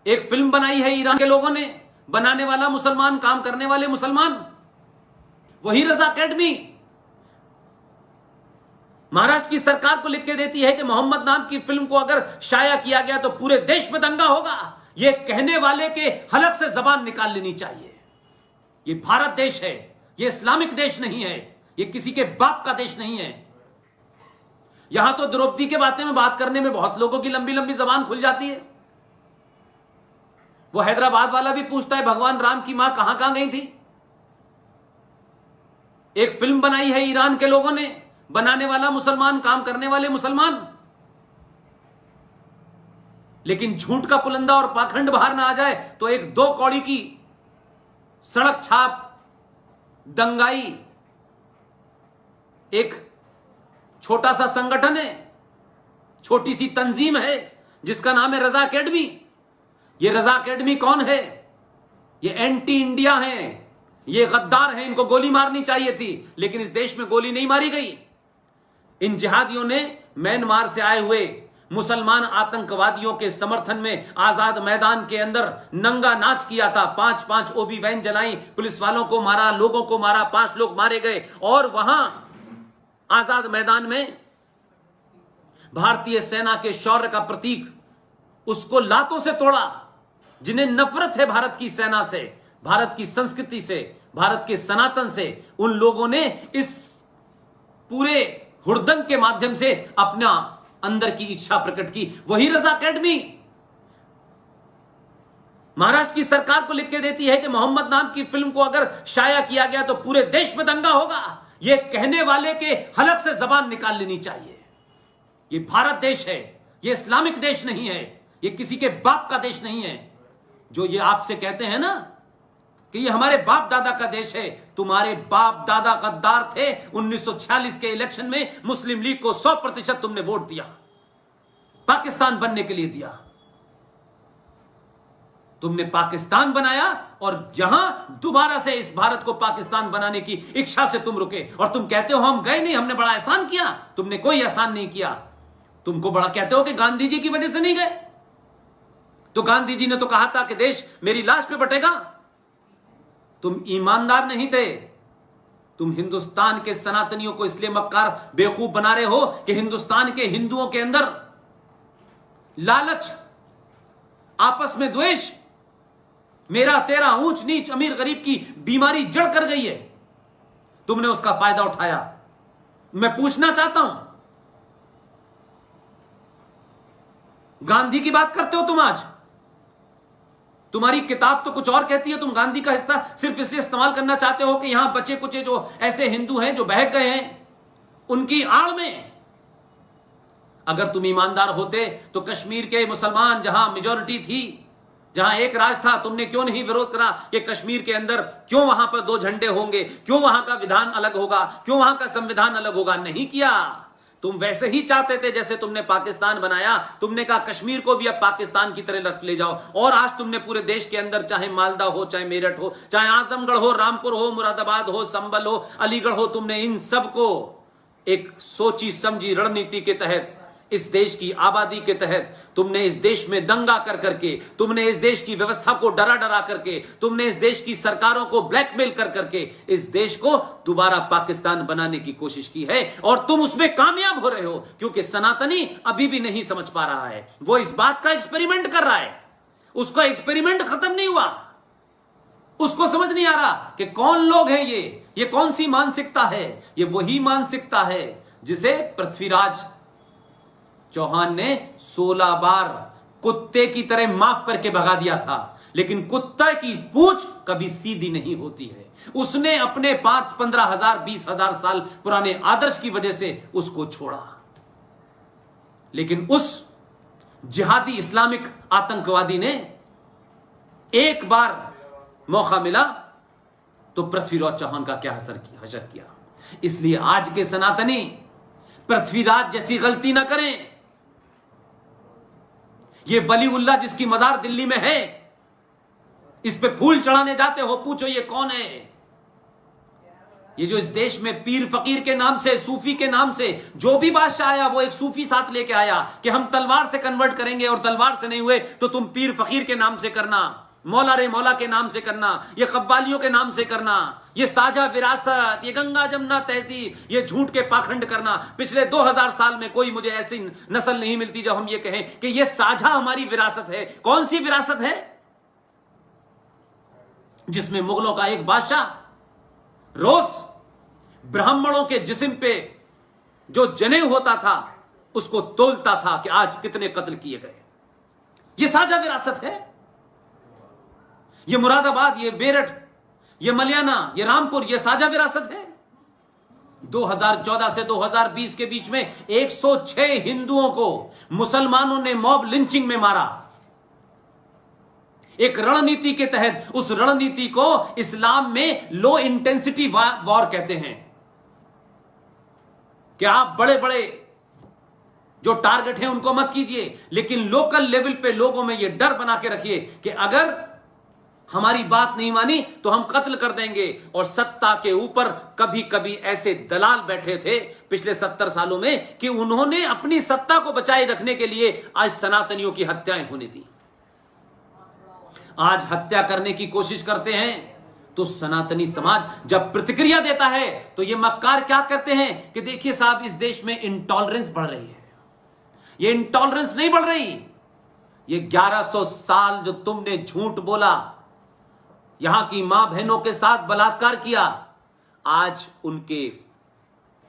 एक फिल्म बनाई है ईरान के लोगों ने, बनाने वाला मुसलमान, काम करने वाले मुसलमान। वही रजा अकेडमी महाराष्ट्र की सरकार को लिख के देती है कि मोहम्मद नाम की फिल्म को अगर शाया किया गया तो पूरे देश में दंगा होगा। यह कहने वाले के हलक से जबान निकाल लेनी चाहिए। यह भारत देश है, यह इस्लामिक देश नहीं है, यह किसी के बाप का देश नहीं है। यहां तो द्रौपदी के बारे में बात करने में बहुत लोगों की लंबी लंबी जबान खुल जाती है। वो हैदराबाद वाला भी पूछता है भगवान राम की मां कहां कहां गई थी। एक फिल्म बनाई है ईरान के लोगों ने, बनाने वाला मुसलमान, काम करने वाले मुसलमान। लेकिन झूठ का पुलंदा और पाखंड बाहर ना आ जाए तो एक 2 कौड़ी की सड़क छाप दंगाई एक छोटा सा संगठन है, छोटी सी तंजीम है जिसका नाम है रजा अकेडमी। ये रजा अकेडमी कौन है? ये एंटी इंडिया हैं, ये गद्दार हैं। इनको गोली मारनी चाहिए थी, लेकिन इस देश में गोली नहीं मारी गई। इन जिहादियों ने म्यांमार से आए हुए मुसलमान आतंकवादियों के समर्थन में आजाद मैदान के अंदर नंगा नाच किया था। 5-5 ओबी वैन जलाई, पुलिस वालों को मारा, लोगों को मारा, 5 लोग मारे गए। और वहां आजाद मैदान में भारतीय सेना के शौर्य का प्रतीक, उसको लातों से तोड़ा। जिन्हें नफरत है भारत की सेना से, भारत की संस्कृति से, भारत के सनातन से, उन लोगों ने इस पूरे हुड़दंग के माध्यम से अपना अंदर की इच्छा प्रकट की। वही रजा अकेडमी महाराष्ट्र की सरकार को लिख के देती है कि मोहम्मद नाम की फिल्म को अगर शाया किया गया तो पूरे देश में दंगा होगा। यह कहने वाले के हलक से जबान निकाल लेनी चाहिए। यह भारत देश है, यह इस्लामिक देश नहीं है, यह किसी के बाप का देश नहीं है। जो ये आपसे कहते हैं ना कि ये हमारे बाप दादा का देश है, तुम्हारे बाप दादा गद्दार थे। 1946 के इलेक्शन में मुस्लिम लीग को 100% तुमने वोट दिया, पाकिस्तान बनने के लिए दिया। तुमने पाकिस्तान बनाया और यहां दोबारा से इस भारत को पाकिस्तान बनाने की इच्छा से तुम रुके। और तुम कहते हो हम गए नहीं, हमने बड़ा एहसान किया। तुमने कोई एहसान नहीं किया। तुमको बड़ा कहते हो कि गांधी जी की वजह से नहीं गए। तो गांधी जी ने तो कहा था कि देश मेरी लाश पे बटेगा। तुम ईमानदार नहीं थे। तुम हिंदुस्तान के सनातनियों को इसलिए मक्कार बेवकूफ बना रहे हो कि हिंदुस्तान के हिंदुओं के अंदर लालच, आपस में द्वेष, मेरा तेरा, ऊंच नीच, अमीर गरीब की बीमारी जड़ कर गई है। तुमने उसका फायदा उठाया। मैं पूछना चाहता हूं, गांधी की बात करते हो तुम आज? तुम्हारी किताब तो कुछ और कहती है। तुम गांधी का हिस्सा सिर्फ इसलिए इस्तेमाल करना चाहते हो कि यहां बचे कुचे जो ऐसे हिंदू हैं जो बहक गए हैं, उनकी आड़ में। अगर तुम ईमानदार होते तो कश्मीर के मुसलमान, जहां मेजॉरिटी थी, जहां एक राज था, तुमने क्यों नहीं विरोध करा कि कश्मीर के अंदर क्यों वहां पर 2 झंडे होंगे, क्यों वहां का विधान अलग होगा, क्यों वहां का संविधान अलग होगा? नहीं किया। तुम वैसे ही चाहते थे जैसे तुमने पाकिस्तान बनाया। तुमने कहा कश्मीर को भी अब पाकिस्तान की तरह रख ले जाओ। और आज तुमने पूरे देश के अंदर, चाहे मालदा हो, चाहे मेरठ हो, चाहे आजमगढ़ हो, रामपुर हो, मुरादाबाद हो, संभल हो, अलीगढ़ हो, तुमने इन सबको एक सोची समझी रणनीति के तहत, इस देश की आबादी के तहत, तुमने इस देश में दंगा कर करके, तुमने इस देश की व्यवस्था को डरा डरा करके, तुमने इस देश की सरकारों को ब्लैकमेल कर करके इस देश को दोबारा पाकिस्तान बनाने की कोशिश की है। और तुम उसमें कामयाब हो रहे हो, क्योंकि सनातनी अभी भी नहीं समझ पा रहा है। वो इस बात का एक्सपेरिमेंट कर रहा है। उसका एक्सपेरिमेंट खत्म नहीं हुआ। उसको समझ नहीं आ रहा कि कौन लोग हैं ये कौन सी मानसिकता है। ये वही मानसिकता है जिसे पृथ्वीराज चौहान ने 16 बार कुत्ते की तरह माफ करके भगा दिया था। लेकिन कुत्ते की पूंछ कभी सीधी नहीं होती है। उसने अपने 5-15 हजार 20,000 साल पुराने आदर्श की वजह से उसको छोड़ा। लेकिन उस जिहादी इस्लामिक आतंकवादी ने एक बार मौका मिला तो पृथ्वीराज चौहान का क्या हशर किया। इसलिए आज के सनातनी पृथ्वीराज जैसी गलती ना करें। ये वलीउल्लाह जिसकी मजार दिल्ली में है, इस पे फूल चढ़ाने जाते हो, पूछो ये कौन है। ये जो इस देश में पीर फकीर के नाम से, सूफी के नाम से जो भी बादशाह आया वो एक सूफी साथ लेके आया कि हम तलवार से कन्वर्ट करेंगे, और तलवार से नहीं हुए तो तुम पीर फकीर के नाम से करना, मौला रे मौला के नाम से करना, ये कव्वालियों के नाम से करना, ये साझा विरासत, ये गंगा जमुना तहजीब, ये झूठ के पाखंड करना। पिछले 2000 साल में कोई मुझे ऐसी नस्ल नहीं मिलती जब हम ये कहें कि ये साझा हमारी विरासत है। कौन सी विरासत है? जिसमें मुगलों का एक बादशाह रोज ब्राह्मणों के जिस्म पे जो जनेऊ होता था उसको तोलता था कि आज कितने कत्ल किए गए। ये साझा विरासत है। ये मुरादाबाद, ये बेरठ, ये मलियाना, ये रामपुर, ये साझा विरासत है। 2014 से 2020 के बीच में 106 हिंदुओं को मुसलमानों ने मॉब लिंचिंग में मारा। एक रणनीति के तहत, उस रणनीति को इस्लाम में लो इंटेंसिटी वॉर कहते हैं कि आप बड़े बड़े जो टारगेट हैं उनको मत कीजिए, लेकिन लोकल लेवल पे लोगों में यह डर बना के रखिए कि अगर हमारी बात नहीं मानी तो हम कत्ल कर देंगे। और सत्ता के ऊपर कभी कभी ऐसे दलाल बैठे थे पिछले 70 सालों में कि उन्होंने अपनी सत्ता को बचाए रखने के लिए आज सनातनियों की हत्याएं होने दी। आज हत्या करने की कोशिश करते हैं तो सनातनी समाज जब प्रतिक्रिया देता है तो ये मक्कार क्या करते हैं कि देखिए साहब, इस देश में इंटॉलरेंस बढ़ रही है। ये इंटॉलरेंस नहीं बढ़ रही, ये 1100 साल जो तुमने झूठ बोला, यहां की मां बहनों के साथ बलात्कार किया, आज उनके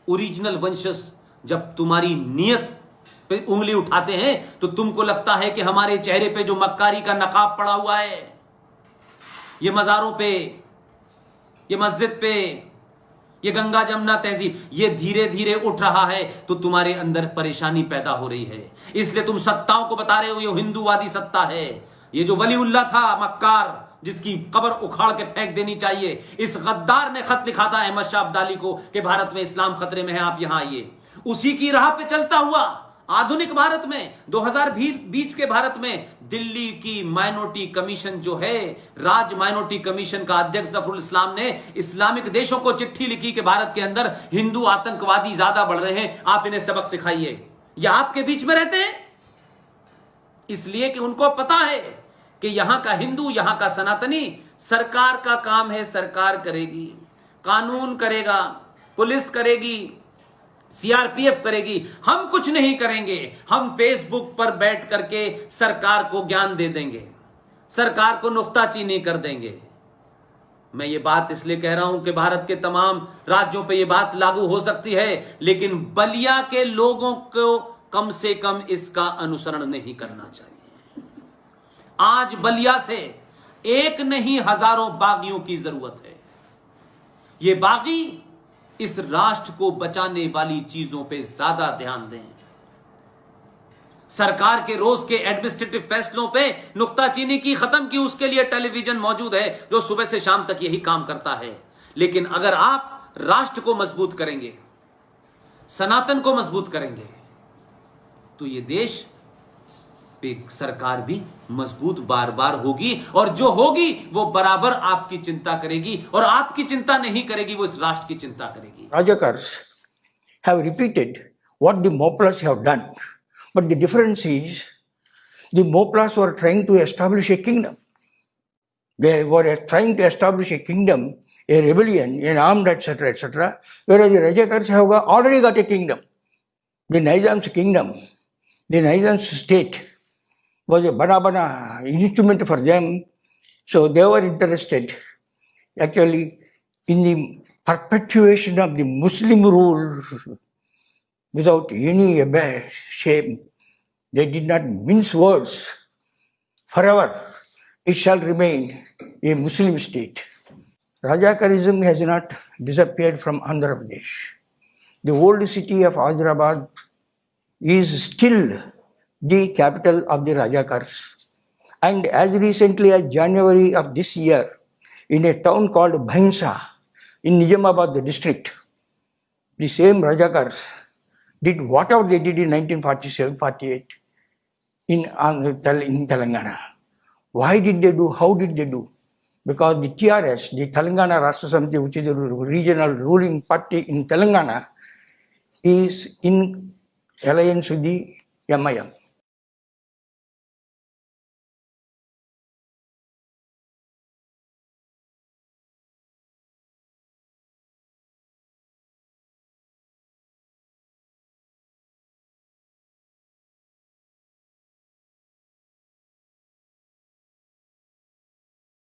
ओरिजिनल वंशज जब तुम्हारी नियत पे उंगली उठाते हैं तो तुमको लगता है कि हमारे चेहरे पे जो मक्कारी का नकाब पड़ा हुआ है, ये मजारों पे, ये मस्जिद पे, ये गंगा जमुना तहजीब, ये धीरे धीरे उठ रहा है तो तुम्हारे अंदर परेशानी पैदा हो रही है। इसलिए तुम सत्ताओं को बता रहे हो ये हिंदूवादी सत्ता है। ये जो वलीउल्लाह था मक्कार, जिसकी कब्र उखाड़ के फेंक देनी चाहिए, इस गद्दार ने खत लिखा था अहमद शाह अब्दाली को कि भारत में इस्लाम खतरे में है, आप यहां आइए। उसी की राह पे चलता हुआ आधुनिक भारत में, 2020 के भारत में, दिल्ली की माइनॉरिटी कमीशन जो है, राज माइनॉरिटी कमीशन का अध्यक्ष जफरुल इस्लाम ने इस्लामिक देशों को चिट्ठी लिखी कि भारत के अंदर हिंदू आतंकवादी ज्यादा बढ़ रहे हैं, आप इन्हें सबक सिखाइए। यह आपके बीच में रहते हैं इसलिए कि उनको पता है कि यहां का हिंदू, यहां का सनातनी, सरकार का काम है, सरकार करेगी, कानून करेगा, पुलिस करेगी, सीआरपीएफ करेगी, हम कुछ नहीं करेंगे। हम फेसबुक पर बैठ करके सरकार को ज्ञान दे देंगे, सरकार को नुक्ताचीनी कर देंगे। मैं ये बात इसलिए कह रहा हूं कि भारत के तमाम राज्यों पे ये बात लागू हो सकती है, लेकिन बलिया के लोगों को कम से कम इसका अनुसरण नहीं करना चाहिए। आज बलिया से एक नहीं हजारों बागियों की जरूरत है। ये बागी इस राष्ट्र को बचाने वाली चीजों पे ज्यादा ध्यान दें। सरकार के रोज के एडमिनिस्ट्रेटिव फैसलों पे नुक्ताचीनी की खत्म की, उसके लिए टेलीविजन मौजूद है जो सुबह से शाम तक यही काम करता है। लेकिन अगर आप राष्ट्र को मजबूत करेंगे, सनातन को मजबूत करेंगे, तो ये देश पे सरकार भी मजबूत बार बार होगी, और जो होगी वो बराबर आपकी चिंता करेगी, और आपकी चिंता नहीं करेगी, वो इस राष्ट्र की चिंता करेगी। Rajakars have repeated what the Moplas have done, but the difference is the Moplas were trying to establish a kingdom. They were trying to establish a kingdom, a rebellion, an armed, etc., whereas the Rajakars have already got a kingdom. The Nizam's kingdom, the Nizam's state was a bana instrument for them, so they were interested actually in the perpetuation of the Muslim rule without any shame. They did not mince words. Forever it shall remain a Muslim state. Rajakarism has not disappeared from Andhra Pradesh. The old city of Hyderabad is still the capital of the Rajakars. And as recently as January of this year, in a town called Bhainsa, in Nizamabad district, the same Rajakars did whatever they did in 1947-48 in Telangana. Why did they do? How did they do? because the TRS, the Telangana Rashtra Samiti, which is the regional ruling party in Telangana, is in alliance with the MIM.